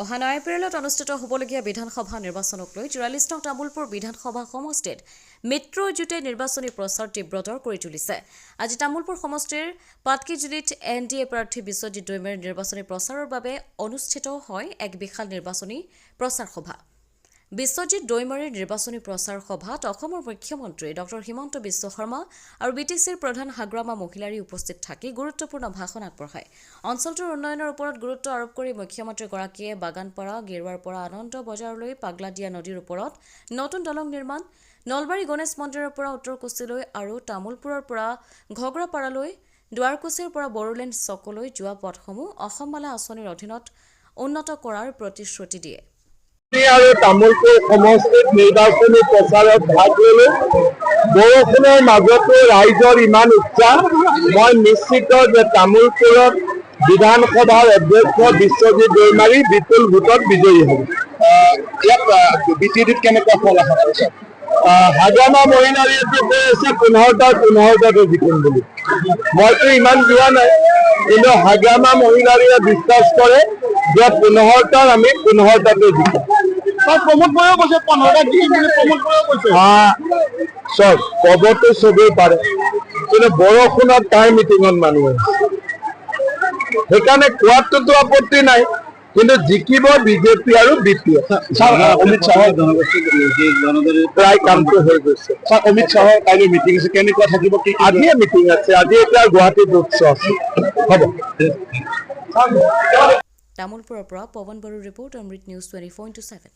অহা 9 এপ্ৰিলত অনুষ্ঠিত হ'বলগীয়া বিধানসভা নিৰ্বাচনক লৈ 44 নং তামুলপুৰ বিধানসভা সমষ্টিত মিত্ৰজোঁটে নিৰ্বাচনী প্ৰচাৰ তীব্ৰতৰ কৰি তুলিছে। আজি তামুলপুৰ সমষ্টিৰ পাটকিজুলিত এনডিএ প্ৰাৰ্থী বিশ্বজিৎ দৈমাৰীৰ নিৰ্বাচনী প্ৰচাৰৰ বাবে অনুষ্ঠিত হয় এক বিশাল নিৰ্বাচনী প্ৰচাৰ সভা। বিশ্বজিৎ দৈমাৰীৰ নিৰ্বাচনী প্ৰচাৰ সভাত অসমৰ মুখ্যমন্ত্ৰী ডক্টৰ হিমন্ত বিশ্ব শৰ্মা আৰু বিটিচিৰ প্ৰধান হাগ্ৰামা মহিলাৰী উপস্থিত থাকি গুৰুত্বপূৰ্ণ ভাষণ আগবঢ়ায়। অঞ্চলটোৰ উন্নয়নৰ ওপৰত গুৰুত্ব আৰোপ কৰি মুখ্যমন্ত্ৰীগৰাকীয়ে বাগানপাৰা গেৰুৱাৰ পৰা আনন্দ বজাৰলৈ পাগলাদিয়া নদীৰ ওপৰত নতুন দলং নিৰ্মাণ, নলবাৰী গণেশ মন্দিৰৰ পৰা উত্তৰকুছিলৈ আৰু তামুলপুৰৰ পৰা ঘগ্ৰাপাৰালৈ, দুৱাৰকুছিৰ পৰা বড়োলেণ্ড চকলৈ যোৱা পথসমূহ অসমমালা আঁচনিৰ অধীনত উন্নত কৰাৰ প্ৰতিশ্ৰুতি দিয়ে। আৰু তামুলপুৰ সমষ্টিত নিৰ্বাচনী প্ৰচাৰত ভাগ ল'লো। বৰষুণৰ মাজতো ৰাইজৰ ইমান উৎসাহ, মই নিশ্চিত যে তামুলপুৰত বিধানসভাৰ অধ্যক্ষ বিশ্বজিৎ দৈমাৰী বিপুল ভোটত বিজয়ী হ'ব। ইয়াত বিজেপিত কেনেকুৱা ফল আশা কৰিছে? হাগ্ৰামা মহিলাৰীয়ে কৈ আছে 15টাতে জিকিম বুলি। মইতো ইমান যোৱা নাই, কিন্তু হাগ্ৰামা মহিলাৰীয়ে বিশ্বাস কৰে যে 15টাৰ আমি 15টাতে জিকিম। চব কবতো চবেই পাৰে, কিন্তু বৰষুণত তাই মিটিঙত মানুহ আছে, সেইকাৰণে কোৱাটোতো আপত্তি নাই, কিন্তু জিকিব বিজেপি আৰু বি পি এফ। অমিত শ্বাহৰ প্ৰায় কামটো হৈ গৈছে। অমিত শ্বাহৰ কাইলৈ মিটিং আছে, কেনেকুৱা থাকিব? আজিয়ে মিটিং আছে, আজি এতিয়া গুৱাহাটীত উৎসৱ আছে। হ'ব। তামুলপুৰৰ পৰা পৱন বড়োৰ ৰিপৰ্ট, অমৃত নিউজ 24/7।